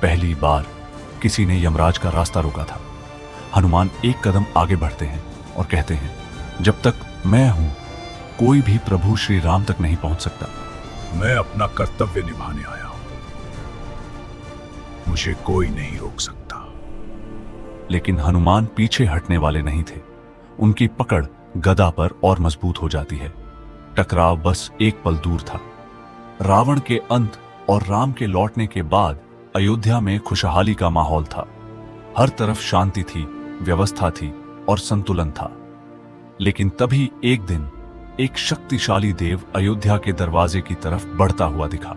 पहली बार किसी ने यमराज का रास्ता रोका था। हनुमान एक कदम आगे बढ़ते हैं और कहते हैं, जब तक मैं हूं कोई भी प्रभु श्री राम तक नहीं पहुंच सकता। मैं अपना कर्तव्य निभाने आया हूं, मुझे कोई नहीं रोक सकता। लेकिन हनुमान पीछे हटने वाले नहीं थे। उनकी पकड़ गदा पर और मजबूत हो जाती है। टकराव बस एक पल दूर था। रावण के अंत और राम के लौटने के बाद अयोध्या में खुशहाली का माहौल था। हर तरफ शांति थी, व्यवस्था थी और संतुलन था। लेकिन तभी एक दिन एक शक्तिशाली देव अयोध्या के दरवाजे की तरफ बढ़ता हुआ दिखा।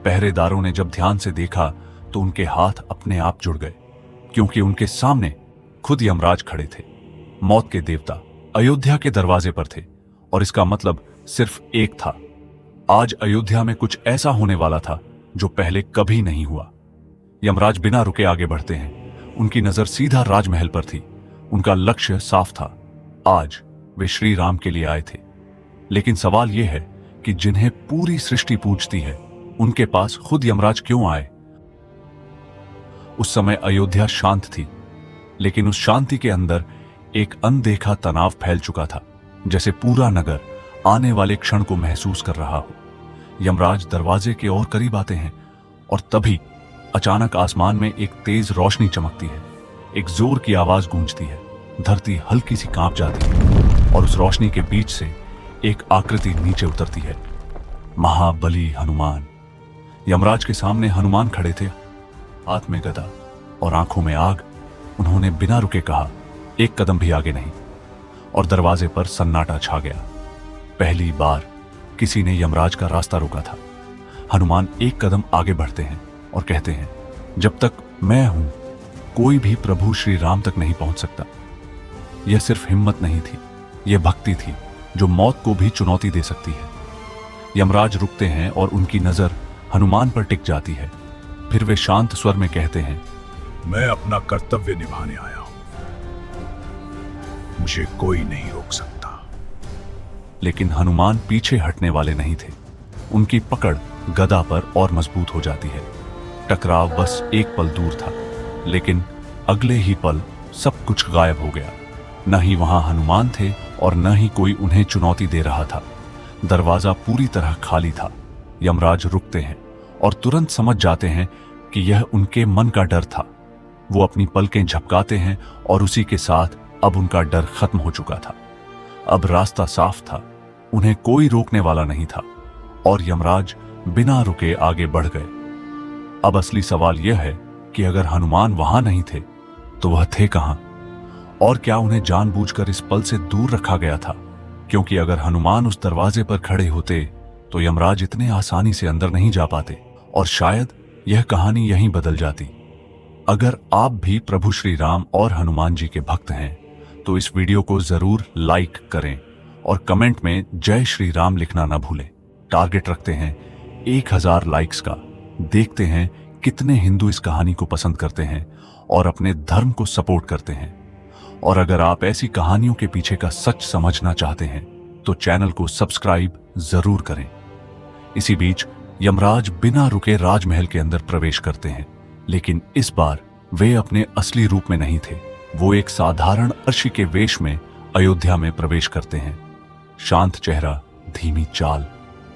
पहरेदारों ने जब ध्यान से देखा तो उनके हाथ अपने आप जुड़ गए, क्योंकि उनके सामने खुद यमराज खड़े थे। मौत के देवता अयोध्या के दरवाजे पर थे और इसका मतलब सिर्फ एक था, आज अयोध्या में कुछ ऐसा होने वाला था जो पहले कभी नहीं हुआ। यमराज बिना रुके आगे बढ़ते हैं। उनकी नजर सीधा राजमहल पर थी। उनका लक्ष्य साफ था, आज वे श्री राम के लिए आए थे। लेकिन सवाल यह है कि जिन्हें पूरी सृष्टि पूजती है, उनके पास खुद यमराज क्यों आए? उस समय अयोध्या शांत थी, लेकिन उस शांति के अंदर एक अनदेखा तनाव फैल चुका था, जैसे पूरा नगर आने वाले क्षण को महसूस कर रहा हो। यमराज दरवाजे के और करीब आते हैं और तभी अचानक आसमान में एक तेज रोशनी चमकती है। एक जोर की आवाज गूंजती है। धरती हल्की सी कांप जाती है और उस रोशनी के बीच से एक आकृति नीचे उतरती है। महाबली हनुमान। यमराज के सामने हनुमान खड़े थे, हाथ में गदा और आंखों में आग। उन्होंने बिना रुके कहा, एक कदम भी आगे नहीं, और दरवाजे पर सन्नाटा छा गया। पहली बार किसी ने यमराज का रास्ता रोका था। हनुमान एक कदम आगे बढ़ते हैं और कहते हैं, जब तक मैं हूं कोई भी प्रभु श्री राम तक नहीं पहुंच सकता। यह सिर्फ हिम्मत नहीं थी, यह भक्ति थी जो मौत को भी चुनौती दे सकती है। यमराज रुकते हैं और उनकी नजर हनुमान पर टिक जाती है। फिर वे शांत स्वर में कहते हैं, मैं अपना कर्तव्य निभाने आया हूं, मुझे कोई नहीं रोक सकता। लेकिन हनुमान पीछे हटने वाले नहीं थे। उनकी पकड़ गदा पर और मजबूत हो जाती है। टकराव बस एक पल दूर था, लेकिन अगले ही पल सब कुछ गायब हो गया। न ही वहां हनुमान थे और न ही कोई उन्हें चुनौती दे रहा था। दरवाजा पूरी तरह खाली था। यमराज रुकते हैं और तुरंत समझ जाते हैं कि यह उनके मन का डर था। वो अपनी पलकें झपकाते हैं और उसी के साथ अब उनका डर खत्म हो चुका था। अब रास्ता साफ था, उन्हें कोई रोकने वाला नहीं था और यमराज बिना रुके आगे बढ़ गए। अब असली सवाल यह है कि अगर हनुमान वहां नहीं थे तो वह थे कहां? और क्या उन्हें जानबूझकर इस पल से दूर रखा गया था? क्योंकि अगर हनुमान उस दरवाजे पर खड़े होते तो यमराज इतने आसानी से अंदर नहीं जा पाते और शायद यह कहानी यहीं बदल जाती। अगर आप भी प्रभु श्री राम और हनुमान जी के भक्त हैं तो इस वीडियो को जरूर लाइक करें और कमेंट में जय श्री राम लिखना ना भूलें। टारगेट रखते हैं 1000 लाइक्स का। देखते हैं कितने हिंदू इस कहानी को पसंद करते हैं और अपने धर्म को सपोर्ट करते हैं। और अगर आप ऐसी कहानियों के पीछे का सच समझना चाहते हैं तो चैनल को सब्सक्राइब जरूर करें। इसी बीच यमराज बिना रुके राजमहल के अंदर प्रवेश करते हैं, लेकिन इस बार वे अपने असली रूप में नहीं थे। वो एक साधारण अर्शी के वेश में अयोध्या में प्रवेश करते हैं। शांत चेहरा, धीमी चाल,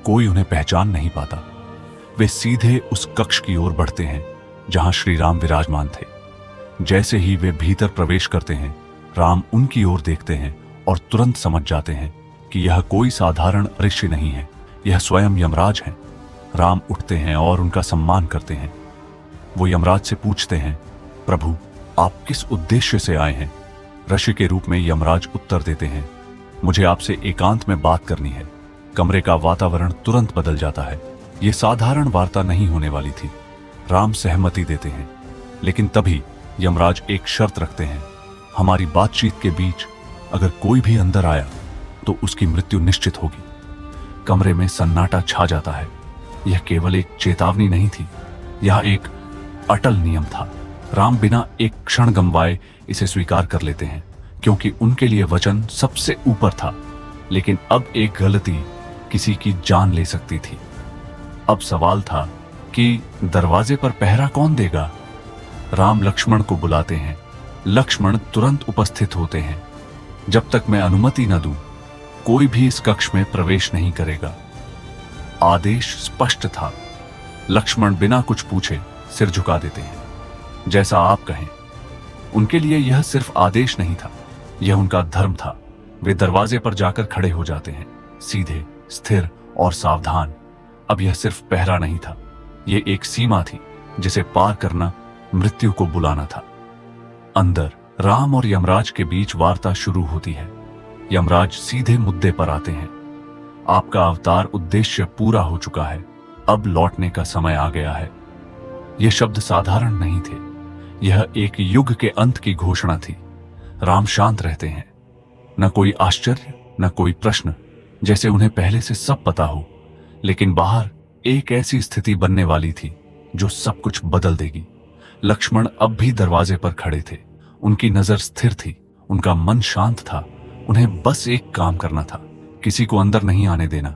कोई उन्हें पहचान नहीं पाता। वे सीधे उस कक्ष की ओर बढ़ते हैं जहां श्री राम विराजमान थे। जैसे ही वे भीतर प्रवेश करते हैं, राम उनकी ओर देखते हैं और तुरंत समझ जाते हैं कि यह कोई साधारण ऋषि नहीं है, यह स्वयं यमराज हैं। राम उठते हैं और उनका सम्मान करते हैं। वो यमराज से पूछते हैं, प्रभु आप किस उद्देश्य से आए हैं? ऋषि के रूप में यमराज उत्तर देते हैं, मुझे आपसे एकांत में बात करनी है। कमरे का वातावरण तुरंत बदल जाता है। यह साधारण वार्ता नहीं होने वाली थी। राम सहमति देते हैं, लेकिन तभी यमराज एक शर्त रखते हैं, हमारी बातचीत के बीच अगर कोई भी अंदर आया तो उसकी मृत्यु निश्चित होगी। कमरे में सन्नाटा छा जाता है। यह केवल एक चेतावनी नहीं थी, यह एक अटल नियम था। राम बिना एक क्षण गंवाए इसे स्वीकार कर लेते हैं, क्योंकि उनके लिए वचन सबसे ऊपर था। लेकिन अब एक गलती किसी की जान ले सकती थी। अब सवाल था कि दरवाजे पर पहरा कौन देगा। राम लक्ष्मण को बुलाते हैं। लक्ष्मण तुरंत उपस्थित होते हैं। जब तक मैं अनुमति न दूं, कोई भी इस कक्ष में प्रवेश नहीं करेगा। आदेश स्पष्ट था। लक्ष्मण बिना कुछ पूछे सिर झुका देते हैं। जैसा आप कहें। उनके लिए यह सिर्फ आदेश नहीं था, यह उनका धर्म था। वे दरवाजे पर जाकर खड़े हो जाते हैं, सीधे, स्थिर और सावधान। अब यह सिर्फ पहरा नहीं था, यह एक सीमा थी जिसे पार करना मृत्यु को बुलाना था। अंदर राम और यमराज के बीच वार्ता शुरू होती है। यमराज सीधे मुद्दे पर आते हैं। आपका अवतार उद्देश्य पूरा हो चुका है, अब लौटने का समय आ गया है। यह शब्द साधारण नहीं थे, यह एक युग के अंत की घोषणा थी। राम शांत रहते हैं, न कोई आश्चर्य, न कोई प्रश्न, जैसे उन्हें पहले से सब पता हो। लेकिन बाहर एक ऐसी स्थिति बनने वाली थी जो सब कुछ बदल देगी। लक्ष्मण अब भी दरवाजे पर खड़े थे। उनकी नजर स्थिर थी, उनका मन शांत था। उन्हें बस एक काम करना था, किसी को अंदर नहीं आने देना।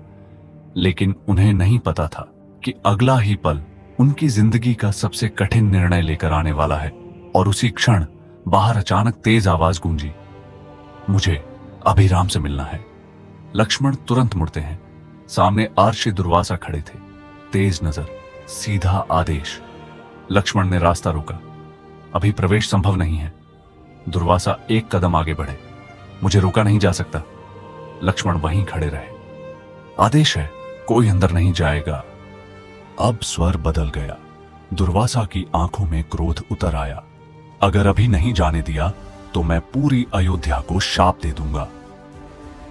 लेकिन उन्हें नहीं पता था कि अगला ही पल उनकी जिंदगी का सबसे कठिन निर्णय लेकर आने वाला है। और उसी क्षण बाहर अचानक तेज आवाज गूंजी, मुझे अभी राम से मिलना है। लक्ष्मण तुरंत मुड़ते हैं। सामने आर्षि दुर्वासा खड़े थे, तेज नजर, सीधा आदेश। लक्ष्मण ने रास्ता रोका। अभी प्रवेश संभव नहीं है। दुर्वासा एक कदम आगे बढ़े। मुझे रोका नहीं जा सकता। लक्ष्मण वहीं खड़े रहे। आदेश है, कोई अंदर नहीं जाएगा। अब स्वर बदल गया। दुर्वासा की आंखों में क्रोध उतर आया। अगर अभी नहीं जाने दिया तो मैं पूरी अयोध्या को शाप दे दूंगा।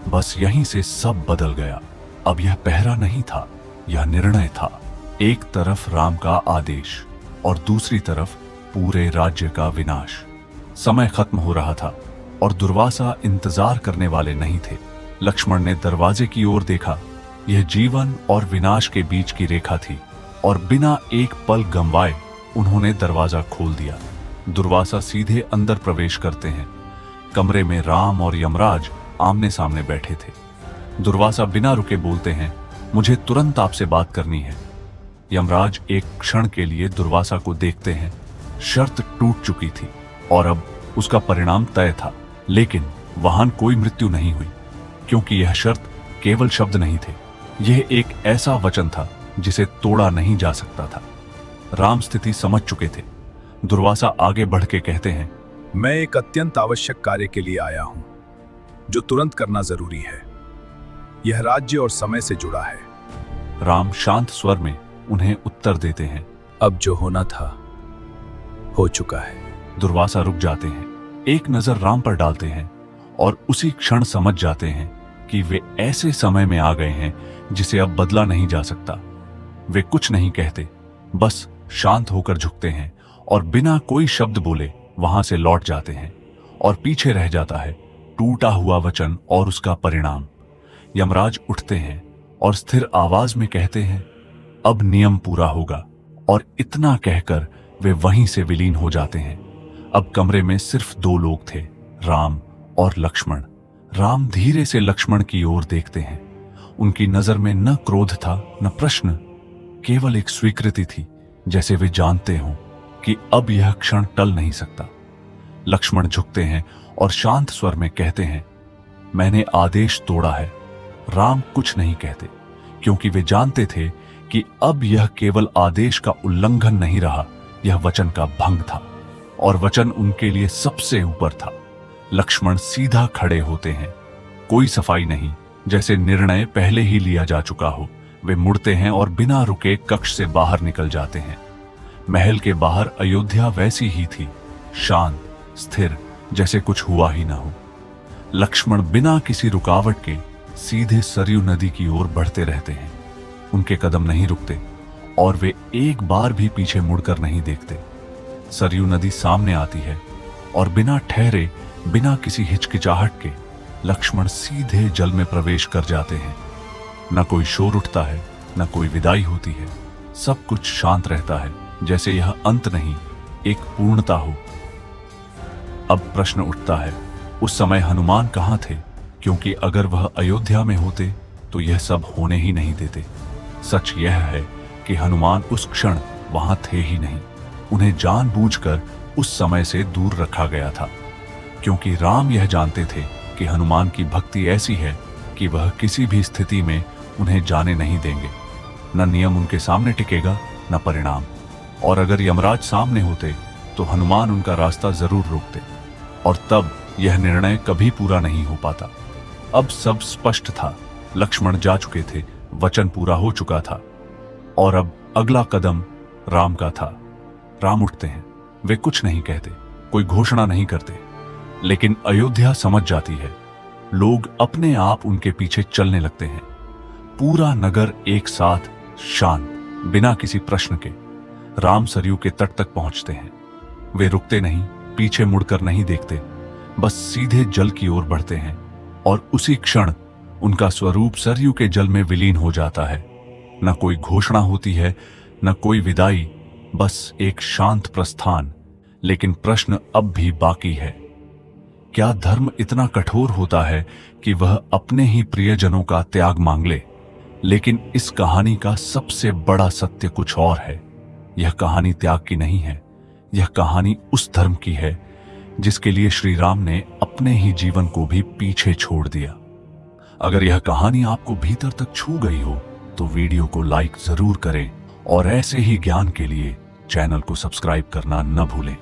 बस यहीं से सब बदल गया। अब यह पहरा नहीं था, यह निर्णय था। एक तरफ राम का आदेश और दूसरी तरफ पूरे राज्य का विनाश। समय खत्म हो रहा था और दुर्वासा इंतजार करने वाले नहीं थे। लक्ष्मण ने दरवाजे की ओर देखा। यह जीवन और विनाश के बीच की रेखा थी और बिना एक पल गंवाए उन्होंने दरवाजा खोल दिया। दुर्वासा सीधे अंदर प्रवेश करते हैं। कमरे में राम और यमराज आमने सामने बैठे थे। दुर्वासा बिना रुके बोलते हैं, मुझे तुरंत आपसे बात करनी है। यमराज एक क्षण के लिए दुर्वासा को देखते हैं। शर्त टूट चुकी थी और अब उसका परिणाम तय था। लेकिन वहां कोई मृत्यु नहीं हुई, क्योंकि यह शर्त केवल शब्द नहीं थे, यह एक ऐसा वचन था जिसे तोड़ा नहीं जा सकता था। राम स्थिति समझ चुके थे। दुर्वासा आगे बढ़ के कहते हैं, मैं एक अत्यंत आवश्यक कार्य के लिए आया हूं, जो तुरंत करना जरूरी है। यह राज्य और समय से जुड़ा है। राम शांत स्वर में उन्हें उत्तर देते हैं, अब जो होना था हो चुका है। दुर्वासा रुक जाते हैं, एक नजर राम पर डालते हैं और उसी क्षण समझ जाते हैं कि वे ऐसे समय में आ गए हैं जिसे अब बदला नहीं जा सकता। वे कुछ नहीं कहते, बस शांत होकर झुकते हैं और बिना कोई शब्द बोले वहां से लौट जाते हैं। और पीछे रह जाता है टूटा हुआ वचन और उसका परिणाम। यमराज उठते हैं और स्थिर आवाज में कहते हैं, अब नियम पूरा होगा। और इतना कहकर वे वहीं से विलीन हो जाते हैं। अब कमरे में सिर्फ दो लोग थे, राम और लक्ष्मण। राम धीरे से लक्ष्मण की ओर देखते हैं। उनकी नजर में न क्रोध था न प्रश्न, केवल एक स्वीकृति थी, जैसे वे जानते हों कि अब यह क्षण टल नहीं सकता। लक्ष्मण झुकते हैं और शांत स्वर में कहते हैं, मैंने आदेश तोड़ा है। राम कुछ नहीं कहते, क्योंकि वे जानते थे कि अब यह केवल आदेश का उल्लंघन नहीं रहा, यह वचन का भंग था और वचन उनके लिए सबसे ऊपर था। लक्ष्मण सीधा खड़े होते हैं, कोई सफाई नहीं, जैसे निर्णय पहले ही लिया जा चुका हो। वे मुड़ते हैं और बिना रुके कक्ष से बाहर निकल जाते हैं। महल के बाहर अयोध्या वैसी ही थी, शांत, स्थिर, जैसे कुछ हुआ ही ना हो। लक्ष्मण बिना किसी रुकावट के सीधे सरयू नदी की ओर बढ़ते रहते हैं। उनके कदम नहीं रुकते और वे एक बार भी पीछे मुड़कर नहीं देखते। सरयू नदी सामने आती है और बिना ठहरे, बिना किसी हिचकिचाहट के लक्ष्मण सीधे जल में प्रवेश कर जाते हैं। न कोई शोर उठता है, न कोई विदाई होती है। सब कुछ शांत रहता है, जैसे यह अंत नहीं, एक पूर्णता हो। अब प्रश्न उठता है, उस समय हनुमान कहां थे? क्योंकि अगर वह अयोध्या में होते तो यह सब होने ही नहीं देते। सच यह है कि हनुमान उस क्षण वहां थे ही नहीं। उन्हें जानबूझकर उस समय से दूर रखा गया था, क्योंकि राम यह जानते थे कि हनुमान की भक्ति ऐसी है कि वह किसी भी स्थिति में उन्हें जाने नहीं देंगे। न नियम उनके सामने टिकेगा, न परिणाम। और अगर यमराज सामने होते तो हनुमान उनका रास्ता जरूर रोकते, और तब यह निर्णय कभी पूरा नहीं हो पाता। अब सब स्पष्ट था, लक्ष्मण जा चुके थे, वचन पूरा हो चुका था, और अब अगला कदम राम का था। राम उठते हैं, वे कुछ नहीं कहते, कोई घोषणा नहीं करते, लेकिन अयोध्या समझ जाती है। लोग अपने आप उनके पीछे चलने लगते हैं। पूरा नगर एक साथ शांत, बिना किसी प्रश्न के राम सरयू के तट तक पहुंचते हैं। वे रुकते नहीं, पीछे मुड़कर नहीं देखते, बस सीधे जल की ओर बढ़ते हैं, और उसी क्षण उनका स्वरूप सरयू के जल में विलीन हो जाता है। न कोई घोषणा होती है, न कोई विदाई, बस एक शांत प्रस्थान। लेकिन प्रश्न अब भी बाकी है, क्या धर्म इतना कठोर होता है कि वह अपने ही प्रियजनों का त्याग मांग ले? लेकिन इस कहानी का सबसे बड़ा सत्य कुछ और है। यह कहानी त्याग की नहीं है, यह कहानी उस धर्म की है जिसके लिए श्री राम ने अपने ही जीवन को भी पीछे छोड़ दिया। अगर यह कहानी आपको भीतर तक छू गई हो तो वीडियो को लाइक जरूर करें, और ऐसे ही ज्ञान के लिए चैनल को सब्सक्राइब करना न भूलें।